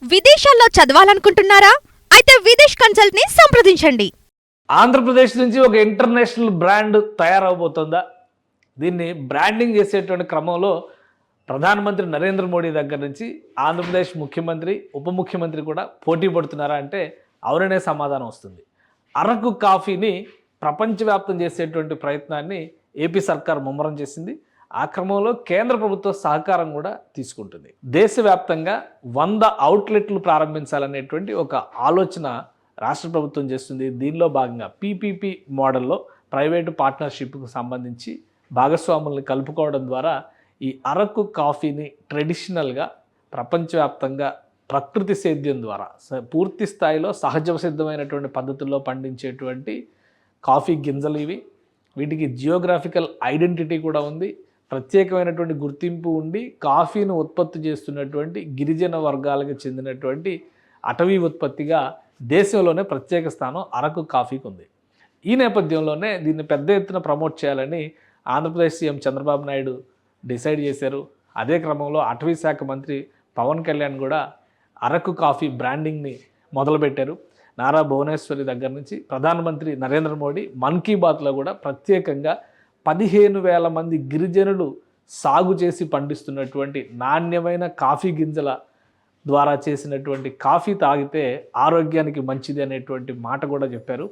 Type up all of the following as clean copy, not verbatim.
విదేశాల్లో చదవాలనుకుంటున్నారా? అయితే విదేశ్ కన్సల్ట్ ని సంప్రదించండి. ఆంధ్రప్రదేశ్ నుంచి ఒక ఇంటర్నేషనల్ బ్రాండ్ తయారవబోతుందా? దీన్ని బ్రాండింగ్ చేసేటువంటి క్రమంలో ప్రధానమంత్రి నరేంద్ర మోడీ దగ్గర నుంచి ఆంధ్రప్రదేశ్ ముఖ్యమంత్రి, ఉప ముఖ్యమంత్రి కూడా పోటీ పడుతున్నారా అంటే అవుననే సమాధానం వస్తుంది. అరకు కాఫీని ప్రపంచవ్యాప్తం చేసేటువంటి ప్రయత్నాన్ని ఏపీ సర్కార్ ముమ్మరం చేసింది. ఆ క్రమంలో కేంద్ర ప్రభుత్వ సహకారం కూడా తీసుకుంటుంది. దేశవ్యాప్తంగా 100 అవుట్లెట్లు ప్రారంభించాలనేటువంటి ఒక ఆలోచన రాష్ట్ర ప్రభుత్వం చేస్తుంది. దీనిలో భాగంగా పీపీపీ మోడల్లో ప్రైవేటు పార్ట్నర్షిప్కు సంబంధించి భాగస్వాములను కలుపుకోవడం ద్వారా ఈ అరకు కాఫీని ట్రెడిషనల్గా ప్రపంచవ్యాప్తంగా ప్రకృతి సేద్యం ద్వారా పూర్తి స్థాయిలో సహజ సిద్ధమైనటువంటి పద్ధతుల్లో పండించేటువంటి కాఫీ గింజలు ఇవి. వీటికి జియోగ్రాఫికల్ ఐడెంటిటీ కూడా ఉంది, ప్రత్యేకమైనటువంటి గుర్తింపు ఉండి కాఫీని ఉత్పత్తి చేస్తున్నటువంటి గిరిజన వర్గాలకు చెందినటువంటి అటవీ ఉత్పత్తిగా దేశంలోనే ప్రత్యేక స్థానం అరకు కాఫీకి ఉంది. ఈ నేపథ్యంలోనే దీన్ని పెద్ద ఎత్తున ప్రమోట్ చేయాలని ఆంధ్రప్రదేశ్ సీఎం చంద్రబాబు నాయుడు డిసైడ్ చేశారు. అదే క్రమంలో అటవీ శాఖ మంత్రి పవన్ కళ్యాణ్ కూడా అరకు కాఫీ బ్రాండింగ్ని మొదలుపెట్టారు. నారా భువనేశ్వరి దగ్గర నుంచి ప్రధానమంత్రి నరేంద్ర మోడీ మన్ కీ బాత్లో కూడా ప్రత్యేకంగా 15,000 మంది గిరిజనులు సాగు చేసి పండిస్తున్నటువంటి నాణ్యమైన కాఫీ గింజల ద్వారా చేసినటువంటి కాఫీ తాగితే ఆరోగ్యానికి మంచిది అనేటువంటి మాట కూడా చెప్పారు.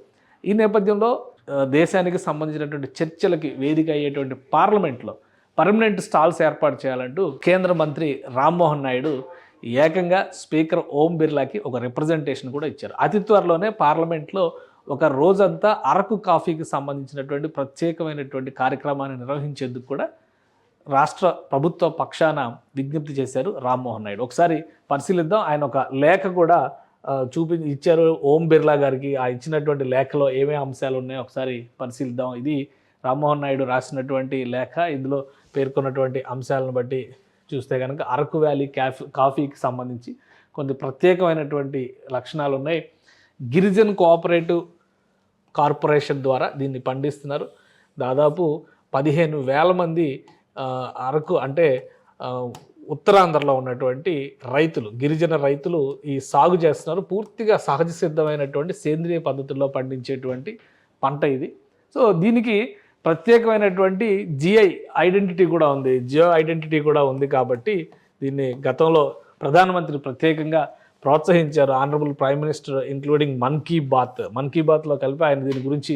ఈ నేపథ్యంలో దేశానికి సంబంధించినటువంటి చర్చలకి వేదిక అయ్యేటువంటి పార్లమెంట్లో పర్మనెంట్ స్టాల్స్ ఏర్పాటు చేయాలంటూ కేంద్ర మంత్రి రామ్మోహన్ నాయుడు ఏకంగా స్పీకర్ ఓం బిర్లాకి ఒక రిప్రజెంటేషన్ కూడా ఇచ్చారు. అతి త్వరలోనే పార్లమెంట్లో ఒక రోజంతా అరకు కాఫీకి సంబంధించినటువంటి ప్రత్యేకమైనటువంటి కార్యక్రమాన్ని నిర్వహించేందుకు కూడా రాష్ట్ర ప్రభుత్వ పక్షాన విజ్ఞప్తి చేశారు రామ్మోహన్ నాయుడు. ఒకసారి పరిశీలిద్దాం. ఆయన ఒక లేఖ కూడా ఇచ్చారు ఓం బిర్లా గారికి. ఆ ఇచ్చినటువంటి లేఖలో ఏమేమి అంశాలు ఉన్నాయో ఒకసారి పరిశీలిద్దాం. ఇది రామ్మోహన్ నాయుడు రాసినటువంటి లేఖ. ఇందులో పేర్కొన్నటువంటి అంశాలను బట్టి చూస్తే కనుక అరకు వ్యాలీ కాఫీకి సంబంధించి కొన్ని ప్రత్యేకమైనటువంటి లక్షణాలు ఉన్నాయి. గిరిజన్ కోఆపరేటివ్ కార్పొరేషన్ ద్వారా దీన్ని పండిస్తున్నారు. దాదాపు 15,000 మంది అరకు అంటే ఉత్తరాంధ్రలో ఉన్నటువంటి రైతులు, గిరిజన రైతులు ఈ సాగు చేస్తున్నారు. పూర్తిగా సహజ సిద్ధమైనటువంటి సేంద్రియ పద్ధతుల్లో పండించేటువంటి పంట ఇది. సో దీనికి ప్రత్యేకమైనటువంటి జిఐ ఐడెంటిటీ కూడా ఉంది, జియో ఐడెంటిటీ కూడా ఉంది. కాబట్టి దీన్ని గతంలో ప్రధానమంత్రి ప్రత్యేకంగా ప్రోత్సహించారు. Honourable prime minister including Mann Ki బాత్లో కలిపి ఆయన దీని గురించి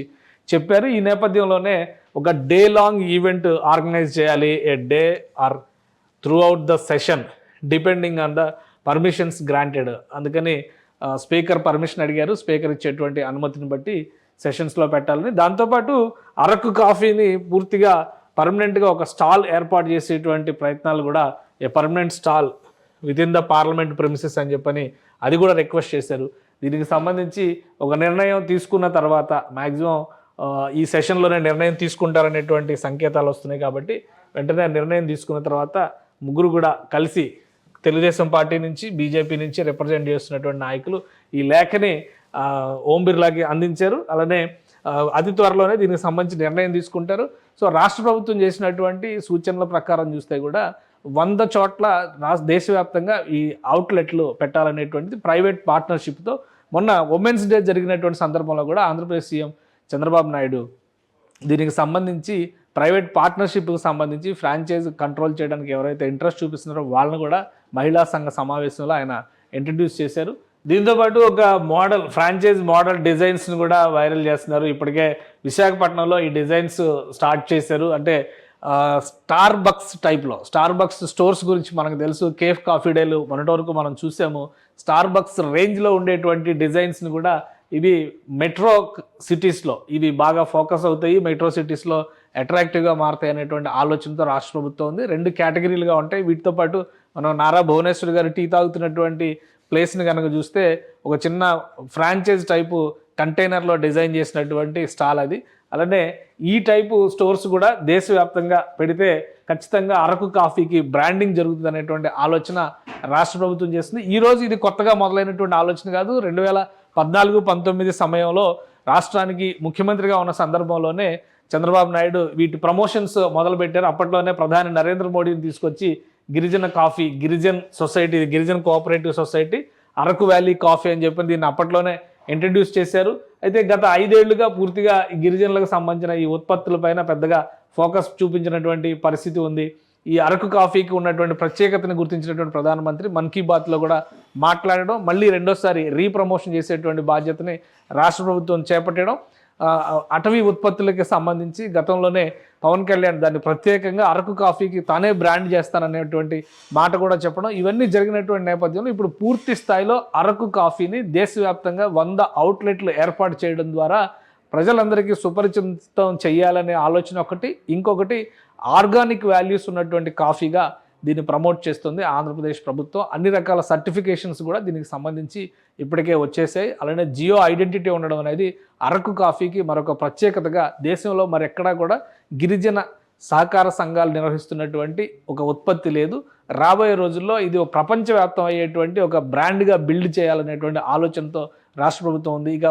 చెప్పారు. ఈ నేపథ్యంలోనే ఒక డే లాంగ్ ఈవెంట్ ఆర్గనైజ్ చేయాలి, a day or through out the session depending on the permissions granted. అందుకని స్పీకర్ పర్మిషన్ అడిగారు. స్పీకర్ ఇచ్చేటువంటి అనుమతిని బట్టి సెషన్స్లో పెట్టాలని, దాంతోపాటు అరకు కాఫీని పూర్తిగా పర్మనెంట్గా ఒక స్టాల్ ఏర్పాటు చేసేటువంటి ప్రయత్నాలు కూడా, a permanent stall within the parliament premises అని చెప్పని అది కూడా రిక్వెస్ట్ చేశారు. దీనికి సంబంధించి ఒక నిర్ణయం తీసుకున్న తర్వాత మ్యాక్సిమం ఈ సెషన్లోనే నిర్ణయం తీసుకుంటారనేటువంటి సంకేతాలు వస్తున్నాయి. కాబట్టి వెంటనే నిర్ణయం తీసుకున్న తర్వాత ముగ్గురు కూడా కలిసి తెలుగుదేశం పార్టీ నుంచి, బీజేపీ నుంచి రిప్రజెంట్ చేస్తున్నటువంటి నాయకులు ఈ లేఖని ఓం బిర్లాకి అందించారు. అలానే అతి త్వరలోనే దీనికి సంబంధించి నిర్ణయం తీసుకుంటారు. సో రాష్ట్ర ప్రభుత్వం చేసినటువంటి సూచనల ప్రకారం చూస్తే కూడా 100 చోట్ల దేశవ్యాప్తంగా ఈ అవుట్లెట్లు పెట్టాలనేటువంటిది ప్రైవేట్ పార్ట్నర్షిప్తో మొన్న ఉమెన్స్ డే జరిగినటువంటి సందర్భంలో కూడా ఆంధ్రప్రదేశ్ సీఎం చంద్రబాబు నాయుడు దీనికి సంబంధించి ప్రైవేట్ పార్ట్నర్షిప్కి సంబంధించి ఫ్రాంచైజ్ కంట్రోల్ చేయడానికి ఎవరైతే ఇంట్రెస్ట్ చూపిస్తున్నారో వాళ్ళని కూడా మహిళా సంఘ సమావేశంలో ఆయన ఇంట్రడ్యూస్ చేశారు. దీంతోపాటు ఒక ఫ్రాంచైజ్ మోడల్ డిజైన్స్ని కూడా వైరల్ చేస్తున్నారు. ఇప్పటికే విశాఖపట్నంలో ఈ డిజైన్స్ స్టార్ట్ చేశారు. అంటే స్టార్ బక్స్ స్టోర్స్ గురించి మనకు తెలుసు. కేఫ్ కాఫీ డేలు మొన్నటి వరకు మనం చూసాము. స్టార్ బక్స్ రేంజ్లో ఉండేటువంటి డిజైన్స్ని కూడా ఇవి మెట్రో సిటీస్లో ఇవి బాగా ఫోకస్ అవుతాయి, మెట్రో సిటీస్లో అట్రాక్టివ్గా మారుతాయి అనేటువంటి ఆలోచనతో రాష్ట్ర ప్రభుత్వం ఉంది. 2 కేటగిరీలుగా ఉంటాయి. వీటితో పాటు మనం నారా భువనేశ్వరి గారు టీ తాగుతున్నటువంటి ప్లేస్ని కనుక చూస్తే ఒక చిన్న ఫ్రాంచైజ్ టైపు కంటైనర్లో డిజైన్ చేసినటువంటి స్టాల్ అది. అలానే ఈ టైపు స్టోర్స్ కూడా దేశవ్యాప్తంగా పెడితే ఖచ్చితంగా అరకు కాఫీకి బ్రాండింగ్ జరుగుతుంది అనేటువంటి ఆలోచన రాష్ట్ర ప్రభుత్వం చేస్తుంది. ఈరోజు ఇది కొత్తగా మొదలైనటువంటి ఆలోచన కాదు. 2014-19 సమయంలో రాష్ట్రానికి ముఖ్యమంత్రిగా ఉన్న సందర్భంలోనే చంద్రబాబు నాయుడు వీటి ప్రమోషన్స్ మొదలుపెట్టారు. అప్పట్లోనే ప్రధాని నరేంద్ర మోడీని తీసుకొచ్చి గిరిజన coffee, Girijan cooperative society, Araku valley coffee అని చెప్పి దీన్ని అప్పట్లోనే ఇంట్రడ్యూస్ చేశారు. అయితే గత 5 ఏళ్లుగా పూర్తిగా ఈ గిరిజనులకు సంబంధించిన ఈ ఉత్పత్తులపైన పెద్దగా ఫోకస్ చూపించినటువంటి పరిస్థితి ఉంది. ఈ అరకు కాఫీకి ఉన్నటువంటి ప్రత్యేకతను గుర్తించినటువంటి ప్రధానమంత్రి మన్ కీ బాత్లో కూడా మాట్లాడడం, మళ్ళీ రెండోసారి రీప్రమోషన్ చేసేటువంటి బాధ్యతని రాష్ట్ర ప్రభుత్వం చేపట్టడం, అటవీ ఉత్పత్తులకి సంబంధించి గతంలోనే పవన్ కళ్యాణ్ దాన్ని ప్రత్యేకంగా అరకు కాఫీకి తానే బ్రాండ్ చేస్తాననేటువంటి మాట కూడా చెప్పడం, ఇవన్నీ జరిగినటువంటి నేపథ్యంలో ఇప్పుడు పూర్తి స్థాయిలో అరకు కాఫీని దేశవ్యాప్తంగా 100 అవుట్లెట్లు ఏర్పాటు చేయడం ద్వారా ప్రజలందరికీ సుపరిచితం చేయాలనే ఆలోచన ఒకటి, ఇంకొకటి ఆర్గానిక్ వాల్యూస్ ఉన్నటువంటి కాఫీగా దీన్ని ప్రమోట్ చేస్తుంది ఆంధ్రప్రదేశ్ ప్రభుత్వం. అన్ని రకాల సర్టిఫికేషన్స్ కూడా దీనికి సంబంధించి ఇప్పటికే వచ్చేసాయి. అలానే జియో ఐడెంటిటీ ఉండడం అనేది అరకు కాఫీకి మరొక ప్రత్యేకతగా, దేశంలో మరెక్కడా కూడా గిరిజన సహకార సంఘాలు నిర్వహిస్తున్నటువంటి ఒక ఉత్పత్తి లేదు. రాబోయే రోజుల్లో ఇది ఒక ప్రపంచవ్యాప్తం అయ్యేటువంటి ఒక బ్రాండ్గా బిల్డ్ చేయాలనేటువంటి ఆలోచనతో రాష్ట్ర ప్రభుత్వం ఉంది. ఇక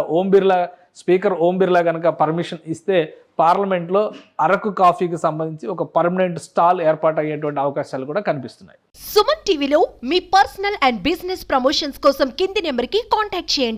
స్పీకర్ ఓం బిర్లా కనుక పర్మిషన్ ఇస్తే పార్లమెంట్లో అరకు కాఫీకి సంబంధించి ఒక పర్మనెంట్ స్టాల్ ఏర్పాటు అయ్యేటువంటి అవకాశాలు కూడా కనిపిస్తున్నాయి. సుమన్ టీవీలో మీ పర్సనల్ అండ్ బిజినెస్ ప్రమోషన్స్ కోసం కింది నెంబర్కి కాంటాక్ట్ చేయండి.